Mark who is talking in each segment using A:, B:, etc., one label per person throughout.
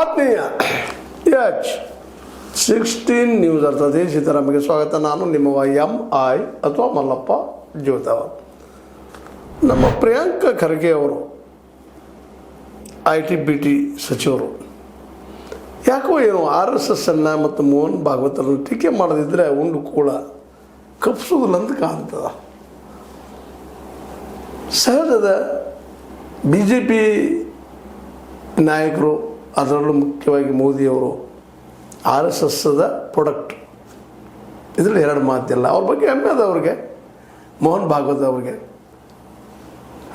A: ಆತ್ಮೀಯ H16 news ಅರ್ಥಾತ್ ಸೀತಾರಾಮಗೆ ಸ್ವಾಗತ. ನಾನು ನಿಮ್ಮ MI ಅಥವಾ ಮಲ್ಲಪ್ಪ ಜೋತಾವತ್. ನಮ್ಮ ಪ್ರಿಯಾಂಕ ಖರ್ಗೆ ಅವರು IT-BT ಸಚಿವರು ಯಾಕೋ ಏನು RSS ಅನ್ನು ಮತ್ತು ಮೋಹನ್ ಭಾಗವತರನ್ನು ಟೀಕೆ ಮಾಡದಿದ್ದರೆ ಉಂಡು ಕೂಡ ಕಪ್ಪಿಸೋದಿಲ್ಲ ಅಂತ ಕಾಣ್ತದ. ಸಹಜದ BJP ನಾಯಕರು, ಅದರಲ್ಲೂ ಮುಖ್ಯವಾಗಿ ಮೋದಿಯವರು RSSದ ಪ್ರಾಡಕ್ಟ್, ಇದರಲ್ಲಿ ಎರಡು ಮಾತಿಲ್ಲ. ಅವ್ರ ಬಗ್ಗೆ ಹೆಮ್ಮೆ ಅದ ಅವ್ರಿಗೆ, ಮೋಹನ್ ಭಾಗವತ್ ಅವ್ರಿಗೆ.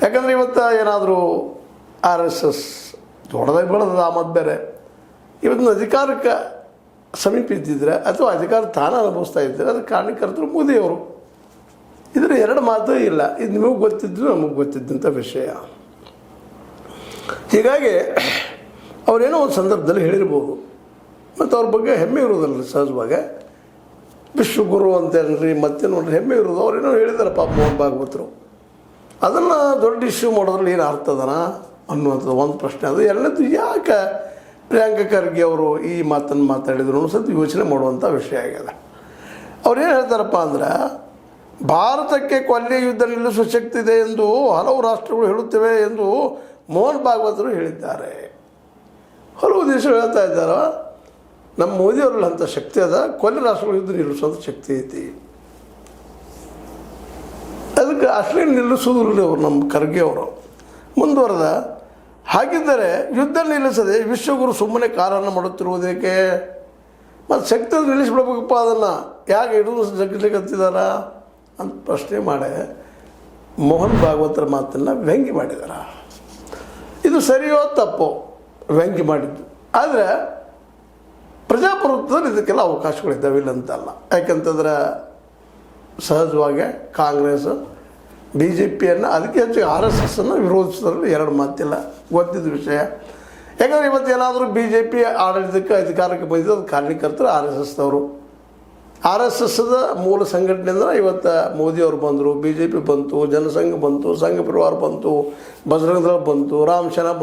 A: ಯಾಕಂದರೆ ಇವತ್ತು ಏನಾದರೂ RSS ದೊಡ್ಡದಾಗಿ ಬೆಳೆದ ಆ ಮದ್ದು ಬೇರೆ, ಇವತ್ತಿನ ಅಧಿಕಾರಕ್ಕೆ ಸಮೀಪ ಇದ್ದಿದ್ರೆ ಅಥವಾ ಅಧಿಕಾರ ತಾನ ಅನುಭವಿಸ್ತಾ ಇದ್ದರೆ ಅದಕ್ಕೆ ಕಾರಣಕರ್ತರು ಮೋದಿಯವರು. ಇದರ ಎರಡು ಮಾತು ಇಲ್ಲ. ಇದು ನಿಮಗೆ ಗೊತ್ತಿದ್ದು ನಮಗೆ ಗೊತ್ತಿದ್ದಂಥ ವಿಷಯ. ಹೀಗಾಗಿ ಅವರೇನೋ ಒಂದು ಸಂದರ್ಭದಲ್ಲಿ ಹೇಳಿರ್ಬೋದು ಮತ್ತು ಅವ್ರ ಬಗ್ಗೆ ಹೆಮ್ಮೆ ಇರೋದಲ್ಲ. ಸಹಜವಾಗಿ ವಿಶ್ವಗುರು ಅಂತೇನ್ರಿ ಮತ್ತೆ ನೋಡ್ರಿ ಹೆಮ್ಮೆ ಇರೋದು. ಅವ್ರೇನೋ ಹೇಳಿದಾರೆ ಪಾಪ ಮೋಹನ್ ಭಾಗವತರು. ಅದನ್ನು ದೊಡ್ಡ ಇಶ್ಯೂ ಮಾಡೋದ್ರಲ್ಲಿ ಏನು ಅರ್ಥದನ ಅನ್ನುವಂಥದ್ದು ಒಂದು ಪ್ರಶ್ನೆ. ಅದು ಎರಡನೇದು, ಯಾಕೆ ಪ್ರಿಯಾಂಕ ಖರ್ಗೆ ಅವರು ಈ ಮಾತನ್ನು ಮಾತಾಡಿದ್ರು ಅನ್ನೋ ಸ್ವಲ್ಪ ಯೋಚನೆ ಮಾಡುವಂಥ ವಿಷಯ ಆಗಿದೆ. ಅವ್ರೇನು ಹೇಳ್ತಾರಪ್ಪ ಅಂದ್ರೆ, ಭಾರತಕ್ಕೆ ಕೊಲ್ಲಿಯ ಯುದ್ಧ ನಿಲ್ಲಿಸುವ ಶಕ್ತಿ ಇದೆ ಎಂದು ಹಲವು ರಾಷ್ಟ್ರಗಳು ಹೇಳುತ್ತವೆ ಎಂದು ಮೋಹನ್ ಭಾಗವತರು ಹೇಳಿದ್ದಾರೆ. ಹಲವು ದೇಶಗಳು ಹೇಳ್ತಾ ಇದ್ದಾರೆ ನಮ್ಮ ಮೋದಿಯವರಲ್ಲಿ ಅಂಥ ಶಕ್ತಿ ಅದ, ಕೊಲ್ಲಿ ರಾಷ್ಟ್ರಗಳು ಯುದ್ಧ ನಿಲ್ಲಿಸುವಂಥ ಶಕ್ತಿ ಐತಿ. ಅದಕ್ಕೆ ಅಷ್ಟೇ ನಿಲ್ಲಿಸೋದಿಲ್ಲ ಅವರು ನಮ್ಮ ಖರ್ಗೆ ಅವರು. ಮುಂದುವರೆದ, ಹಾಗಿದ್ದರೆ ಯುದ್ಧ ನಿಲ್ಲಿಸದೆ ವಿಶ್ವಗುರು ಸುಮ್ಮನೆ ಕಾರನ್ನು ಮಾಡುತ್ತಿರುವುದಕ್ಕೆ, ಮತ್ತು ಶಕ್ತಿ ನಿಲ್ಲಿಸ್ಬಿಡ್ಬೇಕಪ್ಪ, ಅದನ್ನು ಯಾಕೆ ಹಿಡಿದು ಜಗ್ಲಿಕತ್ತಿದಾರ ಅಂತ ಪ್ರಶ್ನೆ ಮಾಡಿ ಮೋಹನ್ ಭಾಗವತರ ಮಾತನ್ನು ವ್ಯಂಗ್ಯ ಮಾಡಿದಾರ. ಇದು ಸರಿಯೋ ತಪ್ಪೋ ವ್ಯಂಗ್ಯ ಮಾಡಿದ್ದು, ಆದರೆ ಪ್ರಜಾಪ್ರಭುತ್ವದಲ್ಲಿ ಇದಕ್ಕೆಲ್ಲ ಅವಕಾಶಗಳಿದ್ದಾವೆ, ಇಲ್ಲ ಅಂತಲ್ಲ. ಯಾಕಂತಂದ್ರೆ ಸಹಜವಾಗಿ ಕಾಂಗ್ರೆಸ್ BJPಯನ್ನು ಅದಕ್ಕೆ ಹೆಚ್ಚು RSSನ್ನು ವಿರೋಧಿಸೋದ್ರಲ್ಲಿ ಎರಡು ಮಾತಿಲ್ಲ, ಗೊತ್ತಿದ್ದ ವಿಷಯ. ಯಾಕಂದರೆ ಇವತ್ತು ಏನಾದರೂ BJP ಆಡಳಿತಕ್ಕೆ ಅಧಿಕಾರಕ್ಕೆ ಬಂದಿದ್ದು ಅದು ಕಾರಣಕರ್ತರು RSSದವರು. RSSದ ಮೂಲ ಸಂಘಟನೆ ಅಂದ್ರೆ ಇವತ್ತು ಮೋದಿಯವರು ಬಂದರು, BJP ಬಂತು, ಜನಸಂಘ ಬಂತು, ಸಂಘ ಪರಿವಾರ ಬಂತು, ಬಜರಂಗ ದಳ ಬಂತು, ರಾಮ್ ಸೇನಾ